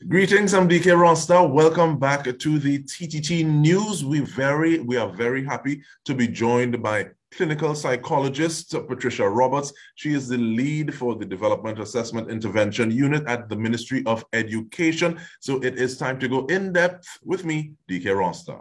Greetings, I'm Dike Rostant. Welcome back to the TTT News. We are very happy to be joined by clinical psychologist Patricia Roberts. She is the lead for the Development Assessment Intervention Unit at the Ministry of Education. So it is time to go in depth with me, Dike Rostant.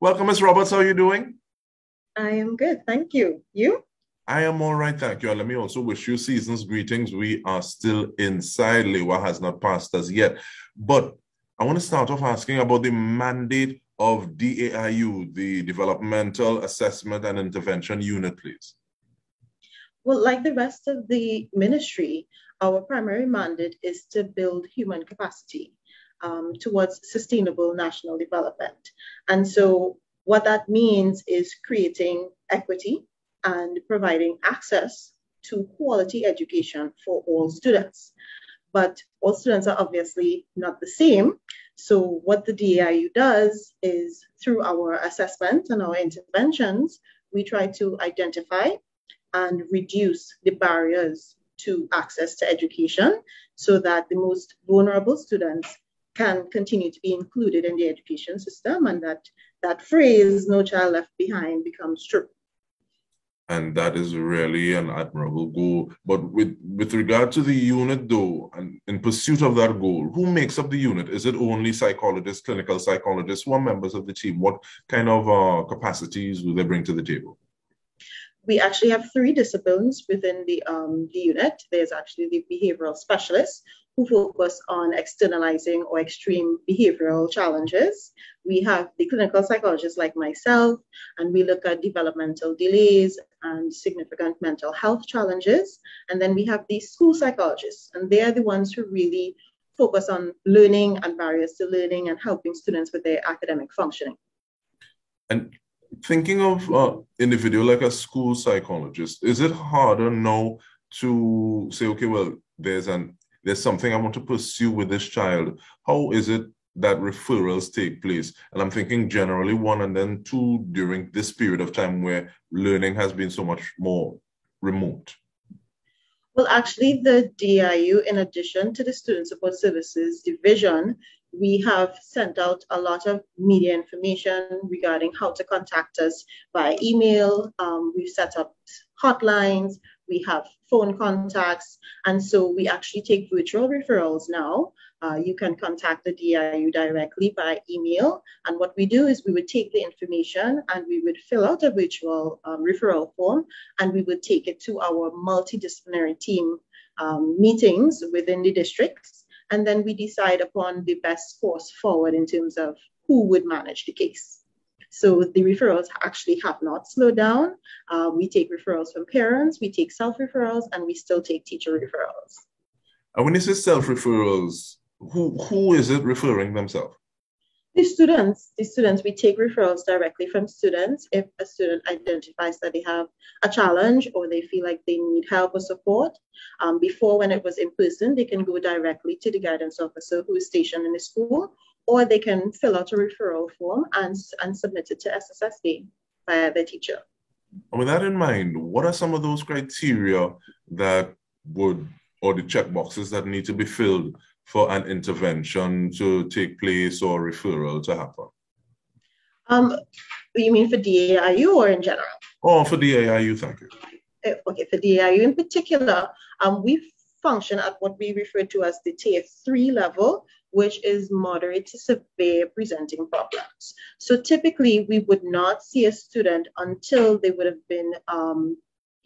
Welcome, Ms. Roberts. How are you doing? I am good. Thank you. You? I am all right. Thank you. And let me also wish you season's greetings. We are still inside. Lewa has not passed us yet. But I want to start off asking about the mandate of DAIU, the Developmental Assessment and Intervention Unit, please. Well, like the rest of the ministry, our primary mandate is to build human capacity towards sustainable national development. And so what that means is creating equity and providing access to quality education for all students. But all students are obviously not the same. So what the DAIU does is through our assessment and our interventions, we try to identify and reduce the barriers to access to education so that the most vulnerable students can continue to be included in the education system, and that phrase, no child left behind, becomes true. And that is really an admirable goal. But with regard to the unit, though, and in pursuit of that goal, who makes up the unit? Is it only psychologists, clinical psychologists? Who are members of the team? What kind of capacities do they bring to the table? We actually have 3 disciplines within the unit. There's actually the behavioral specialists who focus on externalizing or extreme behavioral challenges. We have the clinical psychologists like myself, and we look at developmental delays and significant mental health challenges. And then we have the school psychologists, and they are the ones who really focus on learning and barriers to learning and helping students with their academic functioning. And thinking of individual like a school psychologist, is it harder now to say, okay, well, there's something I want to pursue with this child? How is it that referrals take place? And I'm thinking generally 1, and then 2 during this period of time where learning has been so much more remote. Well, actually, the DAIU, in addition to the Student Support Services Division, we have sent out a lot of media information regarding how to contact us by email. We've set up hotlines, we have phone contacts, and so we actually take virtual referrals now. You can contact the DAIU directly by email, and what we do is we would take the information and we would fill out a virtual referral form, and we would take it to our multidisciplinary team meetings within the districts, and then we decide upon the best course forward in terms of who would manage the case. So the referrals actually have not slowed down. We take referrals from parents, we take self-referrals, and we still take teacher referrals. And when you say self-referrals, who is it referring themselves? The students, we take referrals directly from students. If a student identifies that they have a challenge or they feel like they need help or support, before when it was in person, they can go directly to the guidance officer who is stationed in the school, or they can fill out a referral form and submit it to SSSD via their teacher. And with that in mind, what are some of those criteria that would, or the checkboxes that need to be filled for an intervention to take place or referral to happen? You mean for DAIU or in general? Oh, for DAIU, thank you. Okay, for DAIU in particular, we function at what we refer to as the Tier 3 level, which is moderate to severe presenting problems. So typically, we would not see a student until they would have been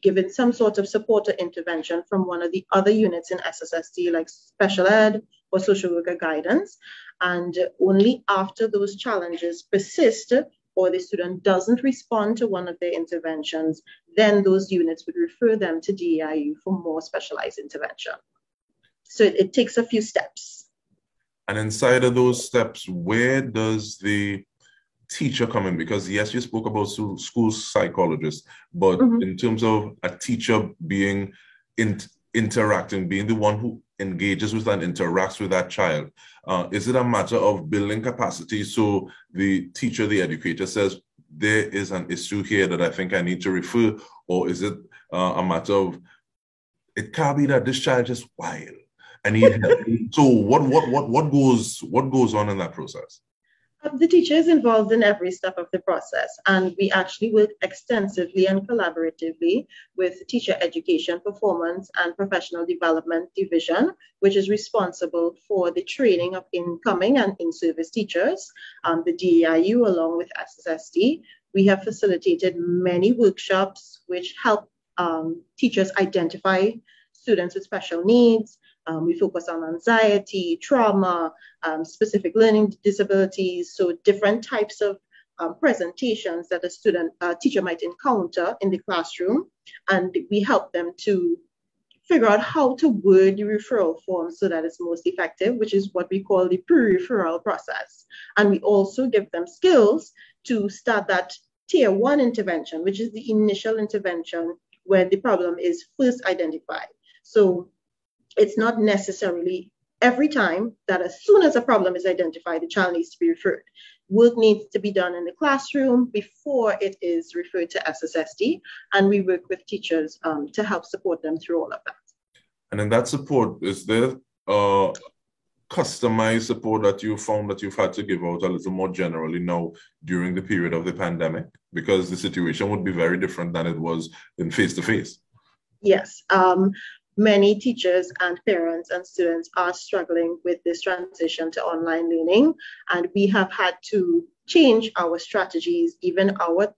given some sort of support or intervention from one of the other units in SSSD, like special ed or social worker guidance. And only after those challenges persist or the student doesn't respond to one of their interventions, then those units would refer them to DAIU for more specialized intervention. So it takes a few steps. And inside of those steps, where does the teacher come in? Because yes, you spoke about school psychologists, but in terms of a teacher being interacting, being the one who engages with and interacts with that child? Is it a matter of building capacity so the teacher, the educator says, there is an issue here that I think I need to refer, or is it a matter of, it can't be that this child is wild, I need help? So what goes on in that process? The teacher is involved in every step of the process, and we actually work extensively and collaboratively with Teacher Education, Performance, and Professional Development Division, which is responsible for the training of incoming and in-service teachers, the DAIU, along with SSSD. We have facilitated many workshops which help teachers identify students with special needs. We focus on anxiety, trauma, specific learning disabilities, so different types of presentations that a teacher might encounter in the classroom, and we help them to figure out how to word the referral form so that it's most effective, which is what we call the pre-referral process. And we also give them skills to start that tier 1 intervention, which is the initial intervention when the problem is first identified. So it's not necessarily every time that as soon as a problem is identified, the child needs to be referred. Work needs to be done in the classroom before it is referred to SSSD, and we work with teachers to help support them through all of that. And in that support, is there customized support that you found that you've had to give out a little more generally now during the period of the pandemic? Because the situation would be very different than it was in face-to-face. Yes. Many teachers and parents and students are struggling with this transition to online learning, and we have had to change our strategies, even our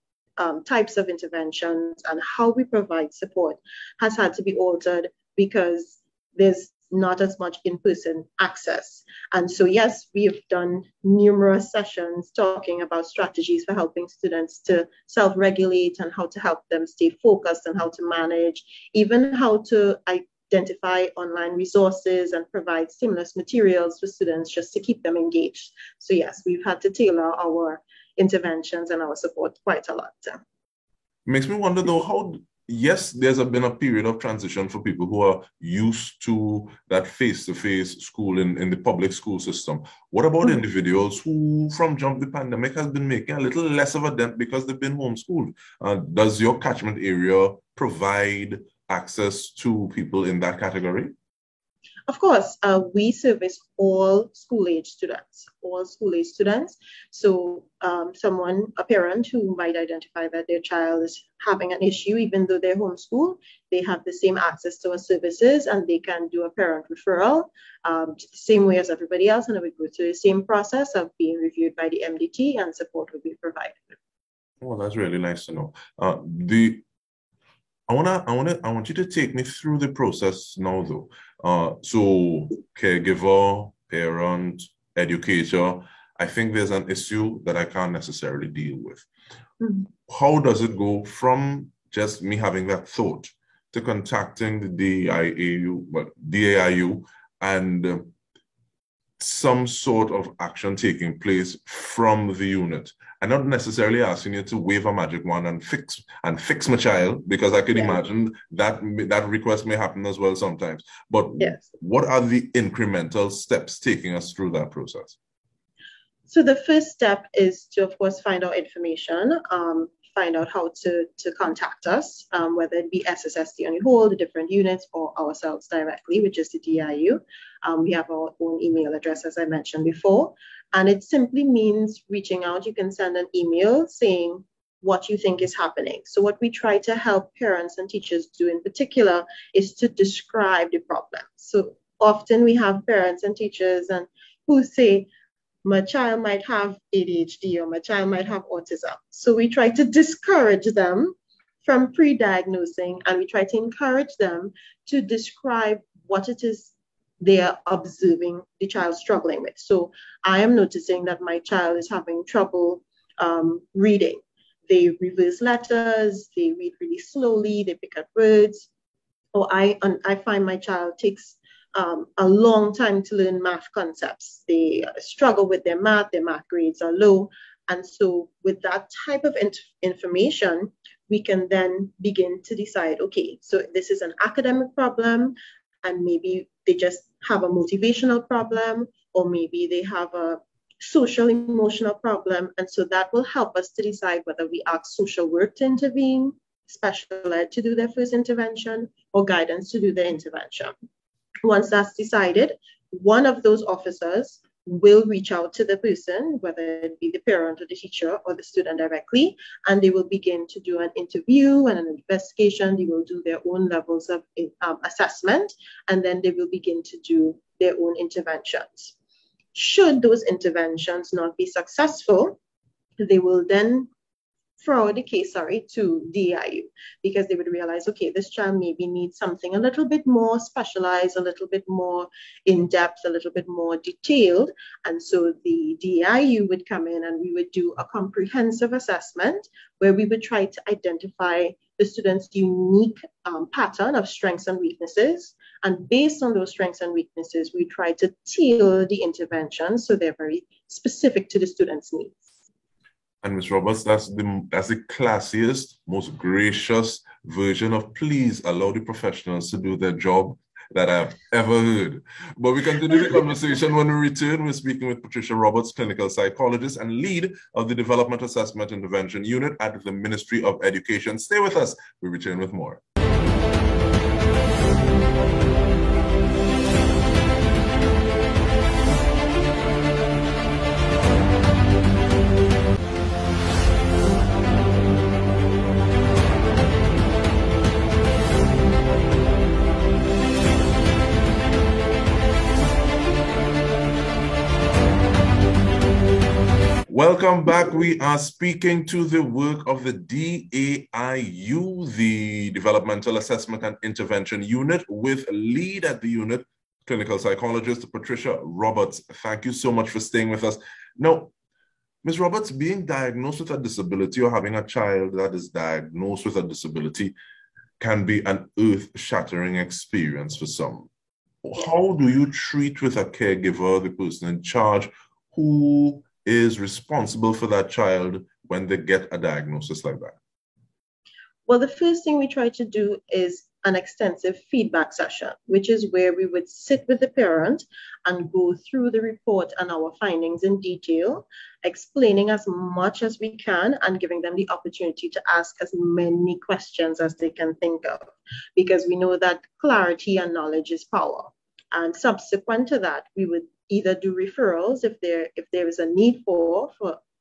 types of interventions, and how we provide support has had to be altered because there's not as much in-person access. And so, yes, we have done numerous sessions talking about strategies for helping students to self-regulate and how to help them stay focused and how to manage, even how to identify online resources and provide stimulus materials for students just to keep them engaged. So yes, we've had to tailor our interventions and our support quite a lot. Makes me wonder though, how, yes, there's been a period of transition for people who are used to that face-to-face school in the public school system. What about individuals who from jump the pandemic has been making a little less of a dent because they've been homeschooled? Does your catchment area provide access to people in that category? Of course, we service all school-age students, So a parent who might identify that their child is having an issue, even though they're homeschooled, they have the same access to our services and they can do a parent referral the same way as everybody else. And we go through the same process of being reviewed by the MDT and support will be provided. Well, that's really nice to know. I want you to take me through the process now, though. So, caregiver, parent, educator, I think there's an issue that I can't necessarily deal with. Mm-hmm. How does it go from just me having that thought to contacting the DAIU and some sort of action taking place from the unit? I'm not necessarily asking you to wave a magic wand and fix my child, because I can imagine that request may happen as well sometimes. But what are the incremental steps taking us through that process? So the first step is to, of course, find out information, find out how to contact us, whether it be SSSD on the whole, the different units, or ourselves directly, which is the DIU. We have our own email address, as I mentioned before, and it simply means reaching out. You can send an email saying what you think is happening. So what we try to help parents and teachers do in particular is to describe the problem. So often we have parents and teachers who say, my child might have ADHD or my child might have autism. So we try to discourage them from pre-diagnosing, and we try to encourage them to describe what it is they are observing the child struggling with. So I am noticing that my child is having trouble reading. They reverse letters, they read really slowly, they pick up words. Or I find my child takes a long time to learn math concepts. They struggle with their math grades are low. And so with that type of information, we can then begin to decide, okay, so this is an academic problem, and maybe they just have a motivational problem, or maybe they have a social emotional problem. And so that will help us to decide whether we ask social work to intervene, special ed to do their first intervention, or guidance to do the intervention. Once that's decided, one of those officers will reach out to the person, whether it be the parent or the teacher or the student directly, and they will begin to do an interview and an investigation. They will do their own levels of assessment, and then they will begin to do their own interventions. Should those interventions not be successful, they will then forward the case, to DAIU, because they would realize, okay, this child maybe needs something a little bit more specialized, a little bit more in-depth, a little bit more detailed. And so the DAIU would come in and we would do a comprehensive assessment where we would try to identify the student's unique pattern of strengths and weaknesses. And based on those strengths and weaknesses, we try to tailor the intervention so they're very specific to the student's needs. And Ms. Roberts, that's the classiest, most gracious version of please allow the professionals to do their job that I've ever heard. But we continue the conversation when we return. We're speaking with Patricia Roberts, clinical psychologist and lead of the Development Assessment Intervention Unit at the Ministry of Education. Stay with us. We return with more. Welcome back. We are speaking to the work of the DAIU, the Developmental Assessment and Intervention Unit, with lead at the unit, clinical psychologist Patricia Roberts. Thank you so much for staying with us. Now, Ms. Roberts, being diagnosed with a disability or having a child that is diagnosed with a disability can be an earth-shattering experience for some. How do you treat with a caregiver, the person in charge, who is responsible for that child when they get a diagnosis like that? Well, the first thing we try to do is an extensive feedback session, which is where we would sit with the parent and go through the report and our findings in detail, explaining as much as we can and giving them the opportunity to ask as many questions as they can think of, because we know that clarity and knowledge is power. And subsequent to that, we would either do referrals if there is a need for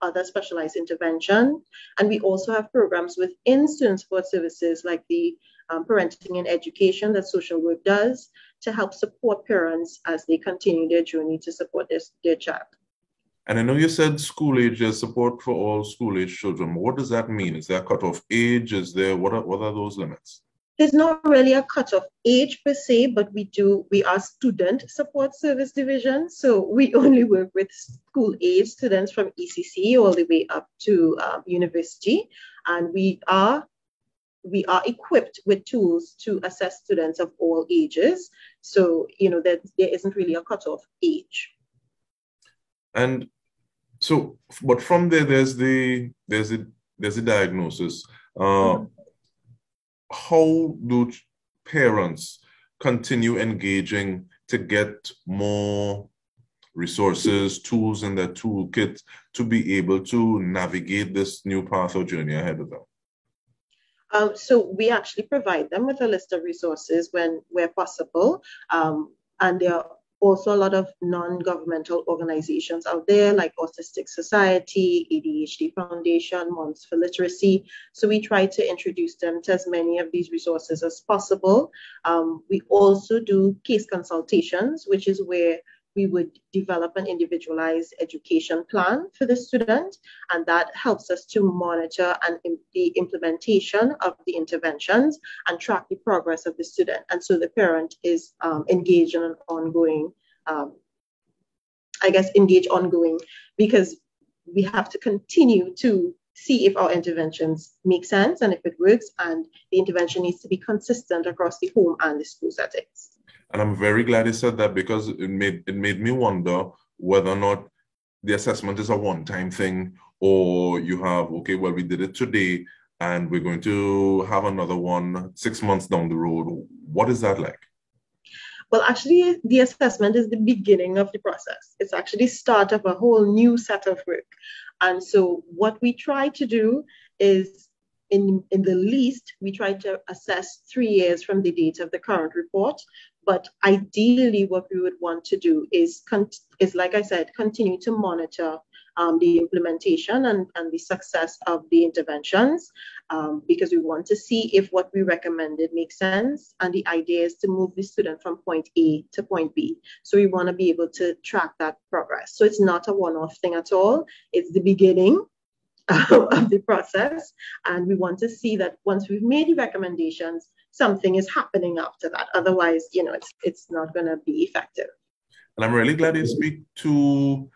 other specialized intervention. And we also have programs within student support services like the parenting and education that social work does to help support parents as they continue their journey to support their child. And I know you said school age, there's support for all school age children. What does that mean? Is there a cutoff age? What are those limits? There's not really a cutoff age per se, but we are student support service division. So we only work with school age students from ECC all the way up to university. And we are equipped with tools to assess students of all ages. So, there isn't really a cutoff age. And so, but from there, there's the diagnosis. How do parents continue engaging to get more resources, tools in their toolkit to be able to navigate this new path or journey ahead of them? So we actually provide them with a list of resources where possible. And there are also a lot of non-governmental organizations out there like Autistic Society, ADHD Foundation, Moms for Literacy. So we try to introduce them to as many of these resources as possible. We also do case consultations, which is where we would develop an individualized education plan for the student, and that helps us to monitor the implementation of the interventions and track the progress of the student. And so the parent is engaged in an ongoing, ongoing, because we have to continue to see if our interventions make sense and if it works, and the intervention needs to be consistent across the home and the school settings. And I'm very glad you said that, because it made me wonder whether or not the assessment is a one-time thing, or you have, okay, well, we did it today and we're going to have another one 6 months down the road. What is that like? Well, actually, the assessment is the beginning of the process. It's actually start of a whole new set of work. And so what we try to do is, in the least, we try to assess 3 years from the date of the current report. But ideally, what we would want to do is like I said, continue to monitor the implementation and the success of the interventions, because we want to see if what we recommended makes sense. And the idea is to move the student from point A to point B. So we want to be able to track that progress. So it's not a one-off thing at all. It's the beginning of the process. And we want to see that once we've made the recommendations, something is happening after that. Otherwise, it's not going to be effective. And I'm really glad you speak to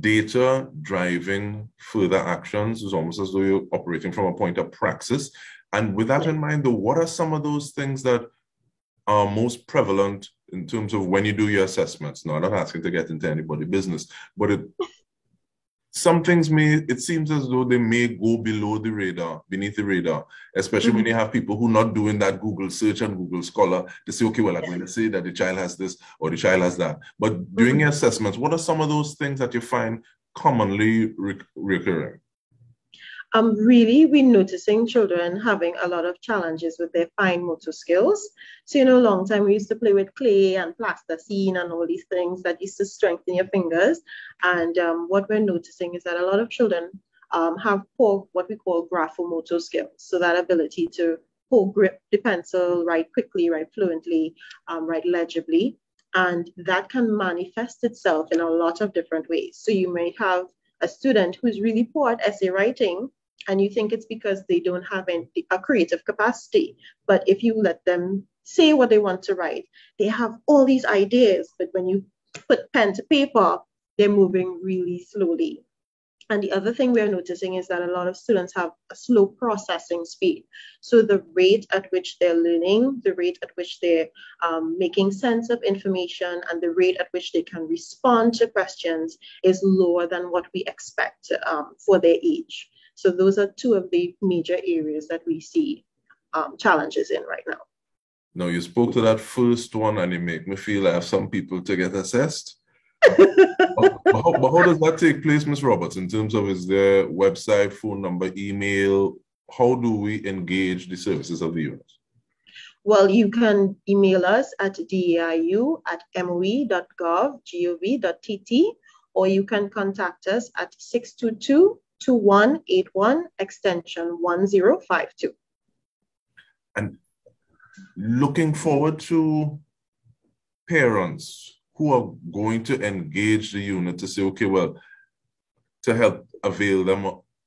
data driving further actions. It's almost as though you're operating from a point of praxis. And with that in mind, though, what are some of those things that are most prevalent in terms of when you do your assessments? No, I'm not asking to get into anybody's business, but some things it seems as though they may go beneath the radar, especially when you have people who are not doing that Google search and Google Scholar to say, okay, well, I'm going to say that the child has this or the child has that. But during your assessments, what are some of those things that you find commonly recurring? Really, we're noticing children having a lot of challenges with their fine motor skills. So, a long time we used to play with clay and plasticine and all these things that used to strengthen your fingers. And what we're noticing is that a lot of children have poor, what we call graphomotor skills. So that ability to grip the pencil, write quickly, write fluently, write legibly. And that can manifest itself in a lot of different ways. So you may have a student who's really poor at essay writing, and you think it's because they don't have a creative capacity. But if you let them say what they want to write, they have all these ideas, but when you put pen to paper, they're moving really slowly. And the other thing we're noticing is that a lot of students have a slow processing speed. So the rate at which they're learning, the rate at which they're making sense of information, and the rate at which they can respond to questions is lower than what we expect for their age. So those are two of the major areas that we see challenges in right now. Now, you spoke to that first one, and it made me feel I have some people to get assessed. but how does that take place, Ms. Roberts, in terms of is there website, phone number, email? How do we engage the services of the unit? Well, you can email us at daiu@moe.gov.tt, or you can contact us at 622-2181 extension 1052. And looking forward to parents who are going to engage the unit to say, okay, well, to help avail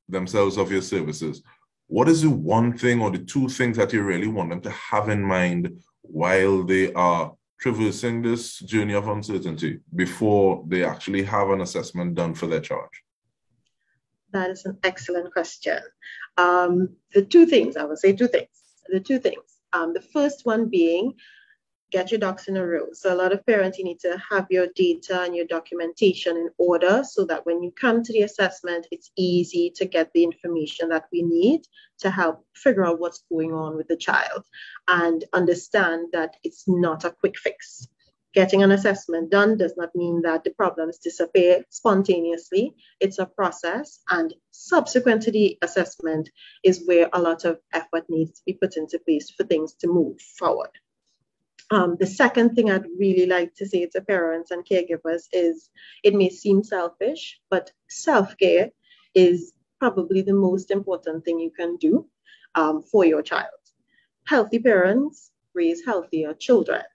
themselves of your services, what is the one thing or the two things that you really want them to have in mind while they are traversing this journey of uncertainty before they actually have an assessment done for their charge? That is an excellent question. The two things, I would say two things. The first one being, get your ducks in a row. So a lot of parents, you need to have your data and your documentation in order so that when you come to the assessment, it's easy to get the information that we need to help figure out what's going on with the child and understand that it's not a quick fix. Getting an assessment done does not mean that the problems disappear spontaneously. It's a process, and subsequent to the assessment is where a lot of effort needs to be put into place for things to move forward. The second thing I'd really like to say to parents and caregivers is, it may seem selfish, but self-care is probably the most important thing you can do for your child. Healthy parents raise healthier children.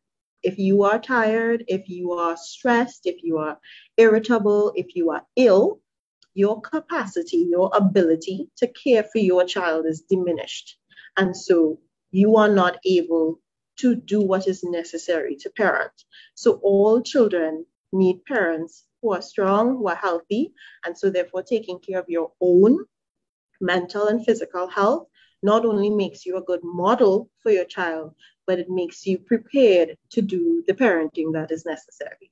If you are tired, if you are stressed, if you are irritable, if you are ill, your capacity, your ability to care for your child is diminished. And so you are not able to do what is necessary to parent. So all children need parents who are strong, who are healthy, and so therefore taking care of your own mental and physical health not only makes you a good model for your child, but it makes you prepared to do the parenting that is necessary.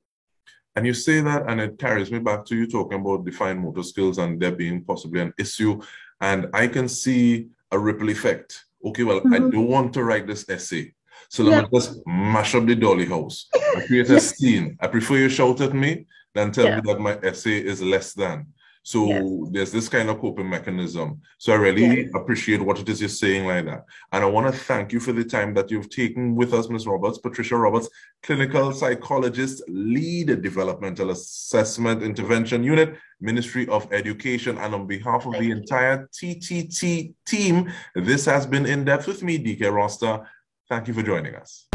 And you say that, and it carries me back to you talking about defined motor skills and there being possibly an issue. And I can see a ripple effect. Okay, well, I don't want to write this essay, so let me just mash up the dolly house. I create a scene. I prefer you shout at me than tell me Yeah. that my essay is less than. Yes. So there's this kind of coping mechanism. So I Yes. really appreciate what it is you're saying like that. And I want to thank you for the time that you've taken with us, Ms. Roberts, Patricia Roberts, clinical psychologist, lead developmental assessment intervention unit, Ministry of Education. And on behalf of the entire TTT team, this has been In Depth with me, Dike Rostant. Thank you for joining us.